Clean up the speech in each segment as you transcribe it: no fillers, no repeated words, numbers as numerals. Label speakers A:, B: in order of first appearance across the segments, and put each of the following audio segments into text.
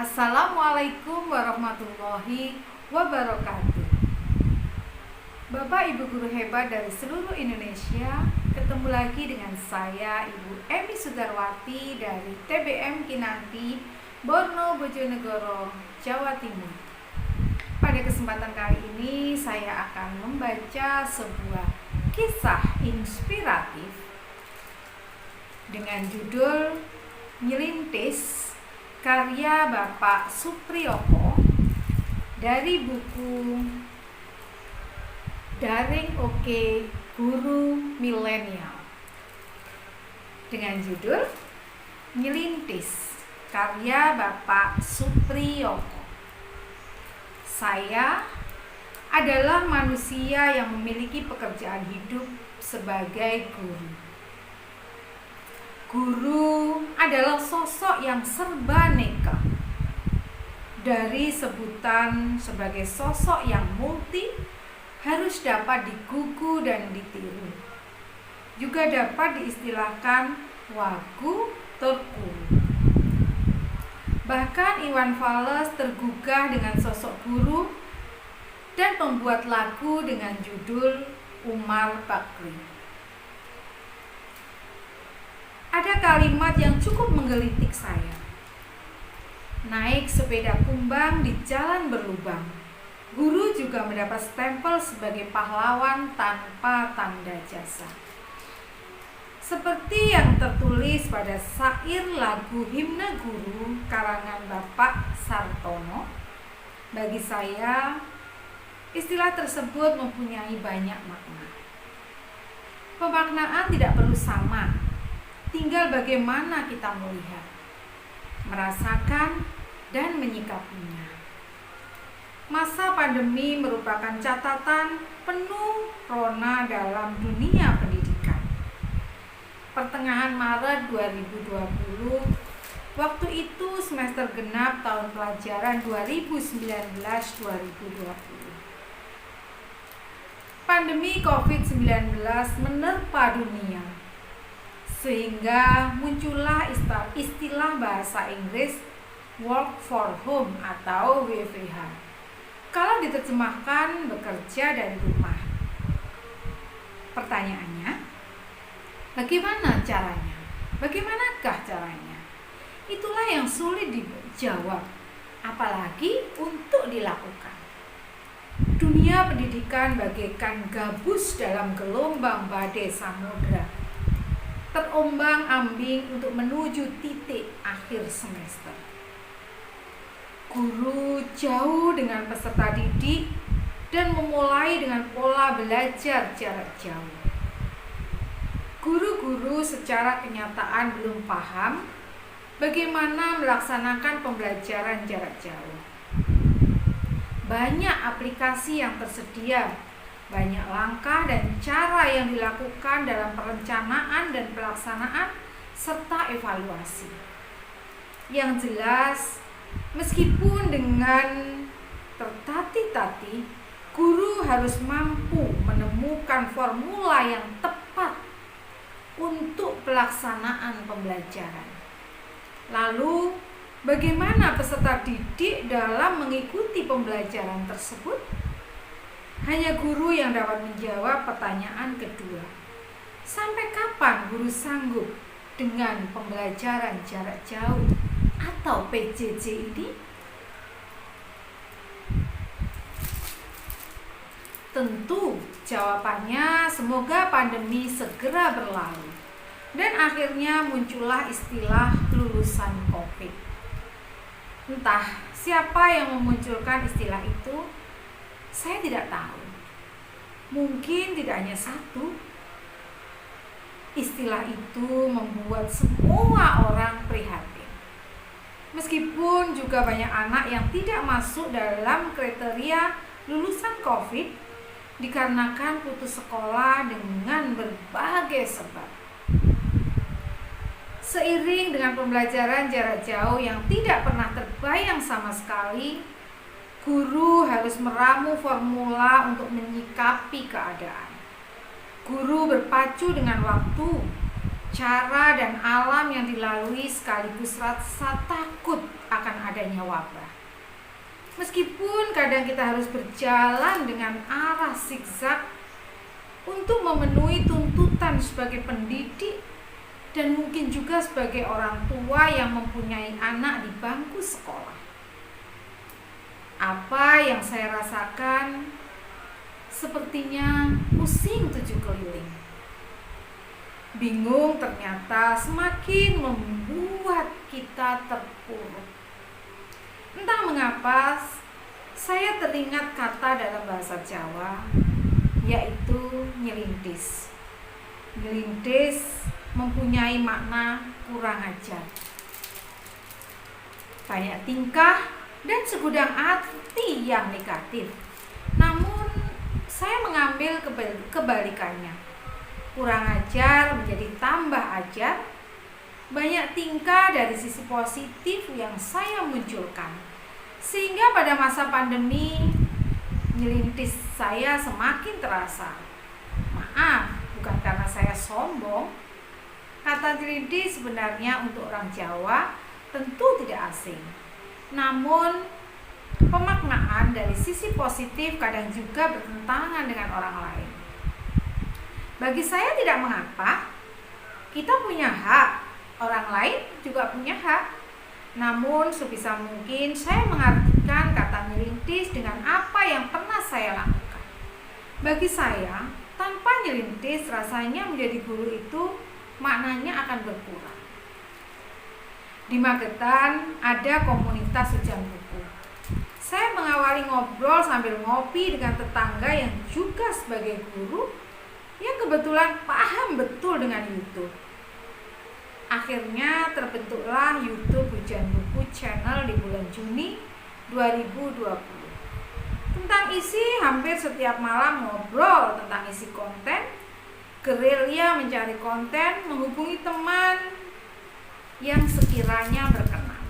A: Assalamualaikum warahmatullahi wabarakatuh. Bapak Ibu guru hebat dari seluruh Indonesia, ketemu lagi dengan saya Ibu Emi Sudarwati dari TBM Kinanti, Borno, Bojonegoro, Jawa Timur. Pada kesempatan kali ini saya akan membaca sebuah kisah inspiratif dengan judul Nyelintis, karya Bapak Supriyoko dari buku Daring Oke Guru Milenial dengan judul Nyelintis, karya Bapak Supriyoko. Saya adalah manusia yang memiliki pekerjaan hidup sebagai guru. Guru adalah sosok yang serba neka. Dari sebutan sebagai sosok yang multi, harus dapat digugu dan ditiru. Juga dapat diistilahkan wagu turku. Bahkan Iwan Fals tergugah dengan sosok guru dan membuat lagu dengan judul Umar Bakri. Ada kalimat yang cukup menggelitik saya. Naik sepeda kumbang di jalan berlubang. Guru juga mendapat stempel sebagai pahlawan tanpa tanda jasa. Seperti yang tertulis pada syair lagu Himne Guru karangan Bapak Sartono, bagi saya istilah tersebut mempunyai banyak makna. Pemaknaan tidak perlu sama, tinggal bagaimana kita melihat, merasakan, dan menyikapinya. Masa pandemi merupakan catatan penuh rona dalam dunia pendidikan. Pertengahan Maret 2020, waktu itu semester genap tahun pelajaran 2019-2020. Pandemi COVID-19 menerpa dunia, sehingga muncullah istilah bahasa Inggris work for home atau WFH. Kalau diterjemahkan bekerja dari rumah. Pertanyaannya, bagaimana caranya? Bagaimanakah caranya? Itulah yang sulit dijawab, apalagi untuk dilakukan. Dunia pendidikan bagaikan gabus dalam gelombang badai samudra, terombang-ambing untuk menuju titik akhir semester. Guru jauh dengan peserta didik dan memulai dengan pola belajar jarak jauh. Guru-guru secara kenyataan belum paham bagaimana melaksanakan pembelajaran jarak jauh. Banyak aplikasi yang tersedia, banyak langkah dan cara yang dilakukan dalam perencanaan dan pelaksanaan serta evaluasi. Yang jelas, meskipun dengan tertatih-tatih, guru harus mampu menemukan formula yang tepat untuk pelaksanaan pembelajaran. Lalu, bagaimana peserta didik dalam mengikuti pembelajaran tersebut? Hanya guru yang dapat menjawab pertanyaan kedua. Sampai kapan guru sanggup dengan pembelajaran jarak jauh atau PJJ ini? Tentu jawabannya semoga pandemi segera berlalu dan akhirnya muncullah istilah lulusan COVID. Entah siapa yang memunculkan istilah itu, saya tidak tahu. Mungkin tidak hanya satu. Istilah itu membuat semua orang prihatin. Meskipun juga banyak anak yang tidak masuk dalam kriteria lulusan COVID dikarenakan putus sekolah dengan berbagai sebab. Seiring dengan pembelajaran jarak jauh yang tidak pernah terbayang sama sekali, guru harus meramu formula untuk menyikapi keadaan. Guru berpacu dengan waktu, cara dan alam yang dilalui sekaligus rasa takut akan adanya wabah. Meskipun kadang kita harus berjalan dengan arah zigzag untuk memenuhi tuntutan sebagai pendidik dan mungkin juga sebagai orang tua yang mempunyai anak di bangku sekolah. Apa yang saya rasakan sepertinya pusing 7 keliling. Bingung ternyata semakin membuat kita terpuruk. Entah mengapa saya teringat kata dalam bahasa Jawa, yaitu nyelintis. Nyelintis mempunyai makna kurang ajar, banyak tingkah dan segudang arti yang negatif. Namun saya mengambil kebalikannya. Kurang ajar menjadi tambah ajar, banyak tingkah dari sisi positif yang saya munculkan. Sehingga pada masa pandemi, nyelintis saya semakin terasa. Maaf, bukan karena saya sombong. Kata nyelintis sebenarnya untuk orang Jawa tentu tidak asing. Namun, pemaknaan dari sisi positif kadang juga bertentangan dengan orang lain. Bagi saya tidak mengapa, kita punya hak, orang lain juga punya hak. Namun sebisa mungkin saya mengartikan kata nyelintis dengan apa yang pernah saya lakukan. Bagi saya, tanpa nyelintis rasanya menjadi guru itu maknanya akan berkurang. Di Magetan ada komunitas hujan buku. Saya mengawali ngobrol sambil ngopi dengan tetangga yang juga sebagai guru yang kebetulan paham betul dengan YouTube. Akhirnya terbentuklah YouTube Hujan Buku Channel di bulan Juni 2020. Tentang isi hampir setiap malam ngobrol tentang isi konten, gerilya mencari konten, menghubungi teman yang sekiranya berkenan.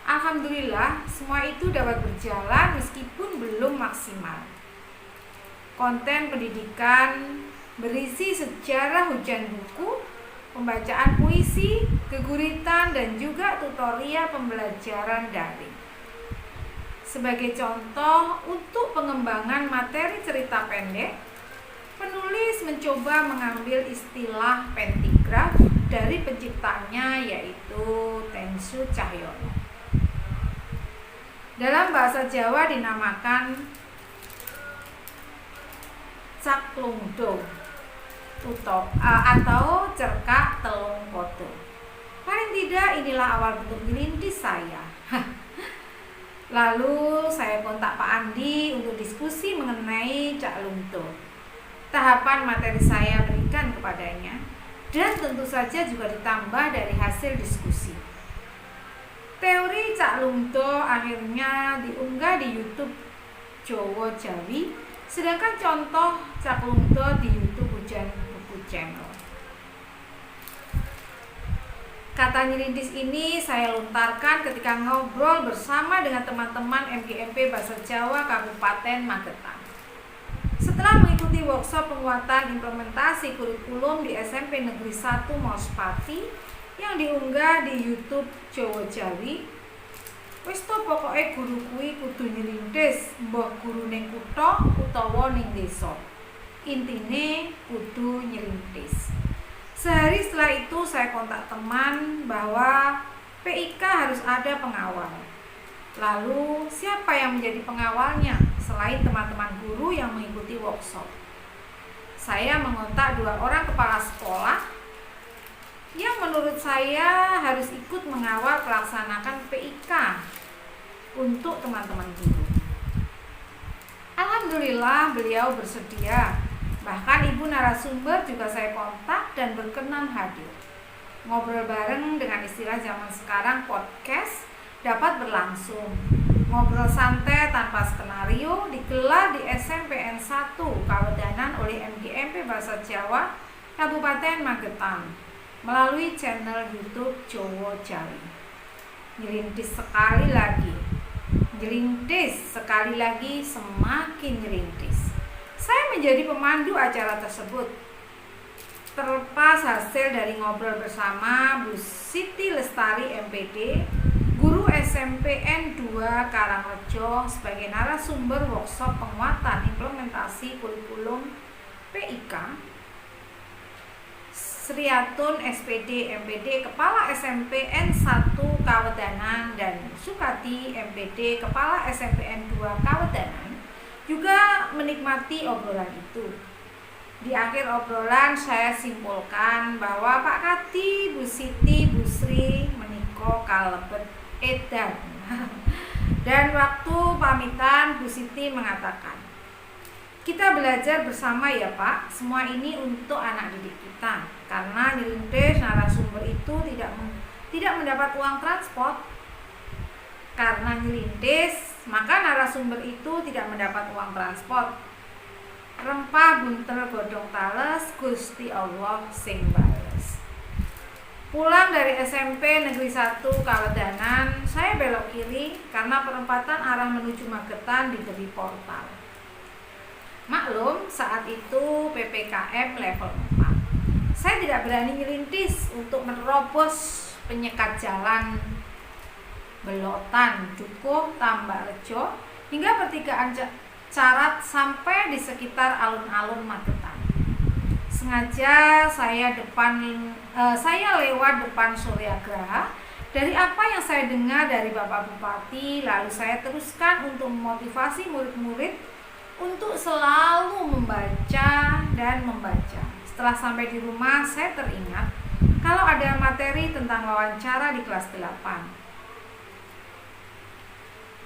A: Alhamdulillah semua itu dapat berjalan meskipun belum maksimal. Konten pendidikan berisi sejarah hujan buku, pembacaan puisi, keguritan, dan juga tutorial pembelajaran daring. Sebagai contoh, untuk pengembangan materi cerita pendek, penulis mencoba mengambil istilah pentigraf dari penciptanya, yaitu Tensu Cahyono. Dalam bahasa Jawa dinamakan caklungdo atau cerkak telung podo. Paling tidak inilah awal bentuk nyelintis saya. Lalu saya kontak Pak Andi untuk diskusi mengenai Cak Lungdo. Tahapan materi saya berikan kepadanya dan tentu saja juga ditambah dari hasil diskusi. Teori Cak Lungdo akhirnya diunggah di YouTube Jowo Jawi, sedangkan contoh Cak Lungdo di YouTube Hujan Buku Channel. Kata nyelintis ini saya lontarkan ketika ngobrol bersama dengan teman-teman MGMP Bahasa Jawa Kabupaten Magetan. Setelah mengikuti workshop penguatan implementasi kurikulum di SMP Negeri 1 Mospati yang diunggah di YouTube Jowo Jawi, wis to pokoke guru kuwi kudu nyelintis, mbah guru ning kutha utawa ning desa. Intine kudu nyelintis. Sehari setelah itu saya kontak teman bahwa PIK harus ada pengawal. Lalu siapa yang menjadi pengawalnya selain teman-teman guru yang mengikuti workshop? Saya mengontak 2 orang kepala sekolah yang menurut saya harus ikut mengawal pelaksanaan PIK untuk teman-teman guru. Alhamdulillah beliau bersedia. Bahkan ibu narasumber juga saya kontak dan berkenan hadir. Ngobrol bareng dengan istilah zaman sekarang podcast dapat berlangsung. Ngobrol santai tanpa skenario digelar di SMPN 1 Kawedanan oleh MGMP Bahasa Jawa Kabupaten Magetan melalui channel YouTube Jowo Jawi. Nyerintis sekali lagi. Nyerintis sekali lagi, semakin nyerintis. Saya menjadi pemandu acara tersebut. Terlepas Lepas hasil dari ngobrol bersama Bu Siti Lestari MPD, guru SMPN 2 Karangrejo sebagai narasumber workshop penguatan implementasi kurikulum PIK, Sriatun SPD MPD Kepala SMPN 1 Kawedanan dan Sukati MPD Kepala SMPN 2 Kawedanan juga menikmati obrolan itu. Di akhir obrolan saya simpulkan bahwa Pak Kati, Bu Siti, Bu Sri menika kalebet edan. Dan waktu pamitan Bu Siti mengatakan, "Kita belajar bersama ya Pak, semua ini untuk anak didik kita. Karena nyerintis narasumber itu tidak mendapat uang transport. Karena nyerintis, maka narasumber itu tidak mendapat uang transport. Rempah buntel godhong tales, Gusti Allah sing bales." Pulang dari SMP Negeri 1 Kawedanan, saya belok kiri karena perempatan arah menuju Magetan diberi portal. Maklum, saat itu PPKM level 4. Saya tidak berani nyerintis untuk menerobos penyekat jalan Belotan, Dukuh, Tambakrejo hingga pertigaan Carat sampai di sekitar alun-alun Magetan. Sengaja saya lewat depan Suryagraha. Dari apa yang saya dengar dari Bapak Bupati, lalu saya teruskan untuk memotivasi murid-murid untuk selalu membaca dan membaca. Setelah sampai di rumah, saya teringat kalau ada materi tentang wawancara di kelas 8.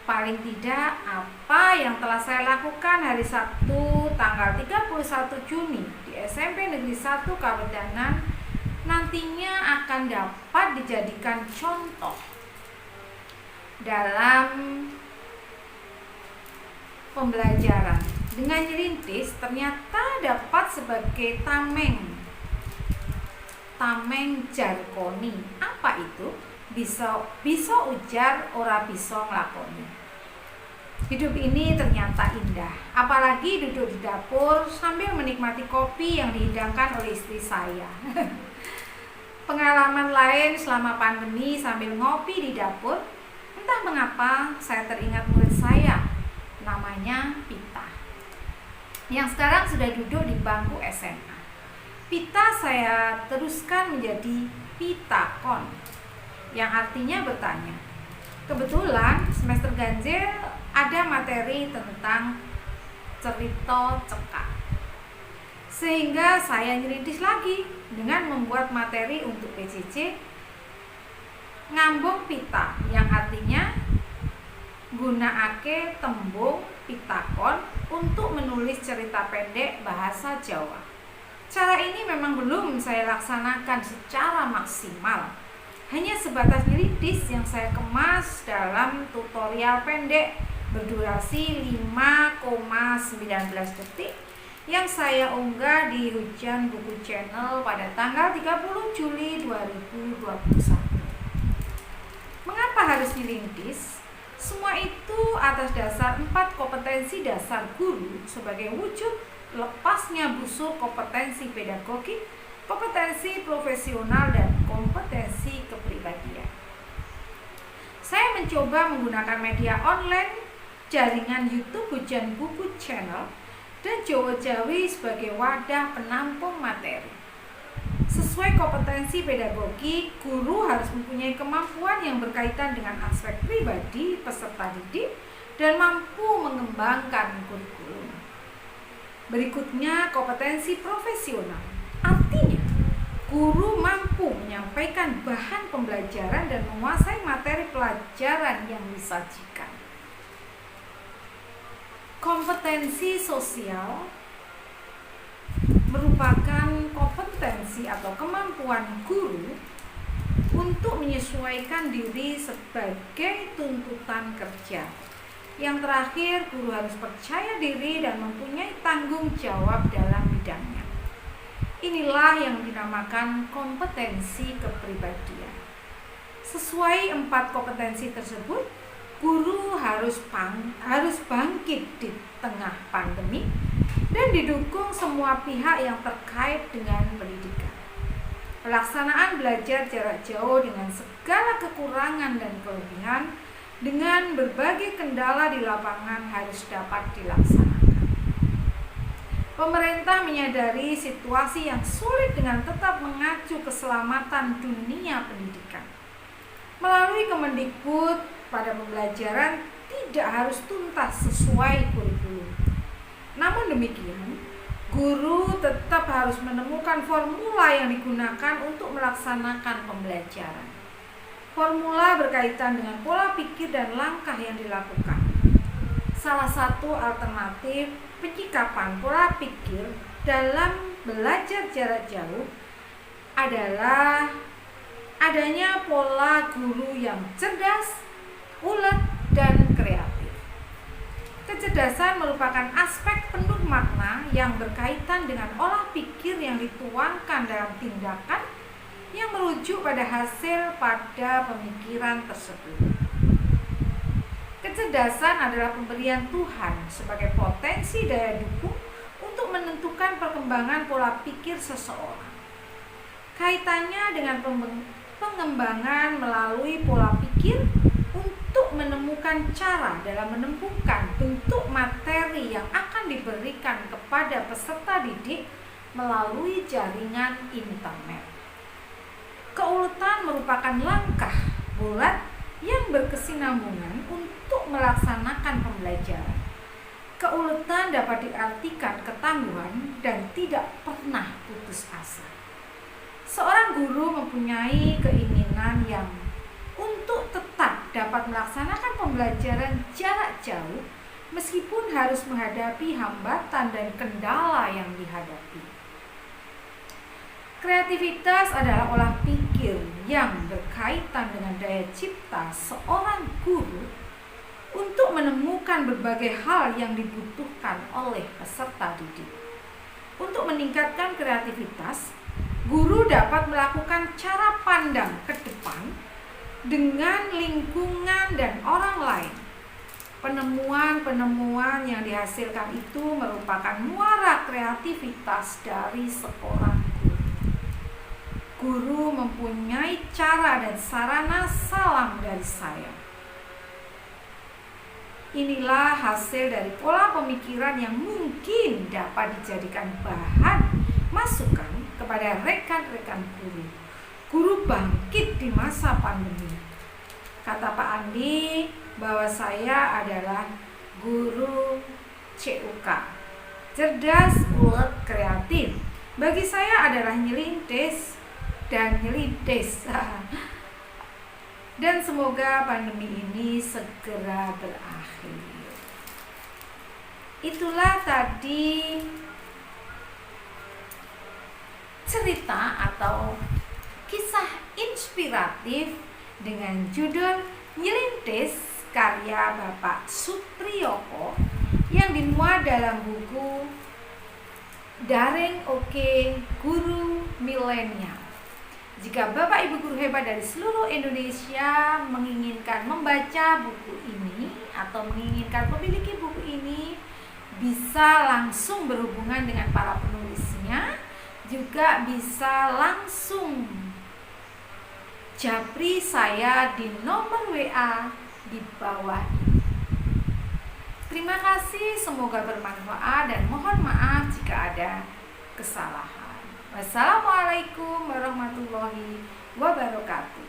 A: Paling tidak apa yang telah saya lakukan hari Sabtu tanggal 31 Juni di SMP Negeri 1 Kawedanan nantinya akan dapat dijadikan contoh dalam pembelajaran. Dengan nyerintis ternyata dapat sebagai tameng jarkoni. Apa itu? Bisa ujar, ora bisa nglakoni. Hidup ini ternyata indah, apalagi duduk di dapur sambil menikmati kopi yang dihidangkan oleh istri saya. Pengalaman lain selama pandemi sambil ngopi di dapur, entah mengapa saya teringat murid saya, namanya Pita, yang sekarang sudah duduk di bangku SMA. Pita saya teruskan menjadi Pitakon, yang artinya bertanya. Kebetulan semester ganjil ada materi tentang cerita cekak, sehingga saya nyerintis lagi dengan membuat materi untuk PJJ ngambung pita, yang artinya gunakake tembung pitakon untuk menulis cerita pendek bahasa Jawa. Cara ini memang belum saya laksanakan secara maksimal, hanya sebatas nyerintis yang saya kemas dalam tutorial pendek berdurasi 5,19 detik yang saya unggah di Hujan Buku Channel pada tanggal 30 Juli 2021. Mengapa harus nyerintis? Semua itu atas dasar 4 kompetensi dasar guru sebagai wujud lepasnya busur kompetensi pedagogik, kompetensi profesional, dan kompetensi kepribadian. Saya mencoba menggunakan media online, jaringan YouTube Hujan Buku Channel, dan Jawa Jawi sebagai wadah penampung materi. Sesuai kompetensi pedagogi, guru harus mempunyai kemampuan yang berkaitan dengan aspek pribadi peserta didik dan mampu mengembangkan kurikulum. Berikutnya, kompetensi profesional. Artinya, guru mampu menyampaikan bahan pembelajaran dan menguasai materi pelajaran yang disajikan. Kompetensi sosial merupakan kompetensi atau kemampuan guru untuk menyesuaikan diri sebagai tuntutan kerja. Yang terakhir, guru harus percaya diri dan mempunyai tanggung jawab dalam bidangnya. Inilah yang dinamakan kompetensi kepribadian. Sesuai 4 kompetensi tersebut, guru harus bangkit di tengah pandemi dan didukung semua pihak yang terkait dengan pendidikan. Pelaksanaan belajar jarak jauh dengan segala kekurangan dan kelebihan, dengan berbagai kendala di lapangan harus dapat dilaksanakan. Pemerintah menyadari situasi yang sulit dengan tetap mengacu keselamatan dunia pendidikan. Melalui Kemendikbud, pada pembelajaran tidak harus tuntas sesuai kurikulum. Namun demikian, guru tetap harus menemukan formula yang digunakan untuk melaksanakan pembelajaran. Formula berkaitan dengan pola pikir dan langkah yang dilakukan. Salah satu alternatif penyikapan pola pikir dalam belajar jarak jauh adalah adanya pola guru yang cerdas, ulet, dan kreatif. Kecerdasan merupakan aspek penuh makna yang berkaitan dengan olah pikir yang dituangkan dalam tindakan yang merujuk pada hasil pada pemikiran tersebut. Kecerdasan adalah pemberian Tuhan sebagai potensi daya dukung untuk menentukan perkembangan pola pikir seseorang. Kaitannya dengan pengembangan melalui pola pikir untuk menemukan cara dalam menemukan bentuk materi yang akan diberikan kepada peserta didik melalui jaringan internet. Keuletan merupakan langkah bulat yang berkesinambungan untuk melaksanakan pembelajaran. Keuletan dapat diartikan ketangguhan dan tidak pernah putus asa. Seorang guru mempunyai keinginan yang untuk tetap dapat melaksanakan pembelajaran jarak jauh meskipun harus menghadapi hambatan dan kendala yang dihadapi. Kreativitas adalah olah pikir yang berkaitan dengan daya cipta seorang guru untuk menemukan berbagai hal yang dibutuhkan oleh peserta didik. Untuk meningkatkan kreativitas, guru dapat melakukan cara pandang ke depan dengan lingkungan dan orang lain. Penemuan-penemuan yang dihasilkan itu merupakan muara kreativitas dari seorang guru. Guru mempunyai cara dan sarana salam dari saya. Inilah hasil dari pola pemikiran yang mungkin dapat dijadikan bahan masukan kepada rekan-rekan guru. Guru bangkit di masa pandemi. Kata Pak Andi bahwa saya adalah guru CUK, cerdas, ulet, kreatif. Bagi saya adalah nyelintis dan nyelitis. Dan semoga pandemi ini segera berakhir. Itulah tadi cerita atau kisah inspiratif dengan judul Nyelintis karya Bapak Sutriyoko yang dimuat dalam buku Daring Oke Guru Milenial. Jika Bapak Ibu guru hebat dari seluruh Indonesia menginginkan membaca buku ini atau menginginkan memiliki buku ini, bisa langsung berhubungan dengan para penulisnya, juga bisa langsung japri saya di nomor WA di bawah ini. Terima kasih, semoga bermanfaat dan mohon maaf jika ada kesalahan. Wassalamualaikum warahmatullahi wabarakatuh.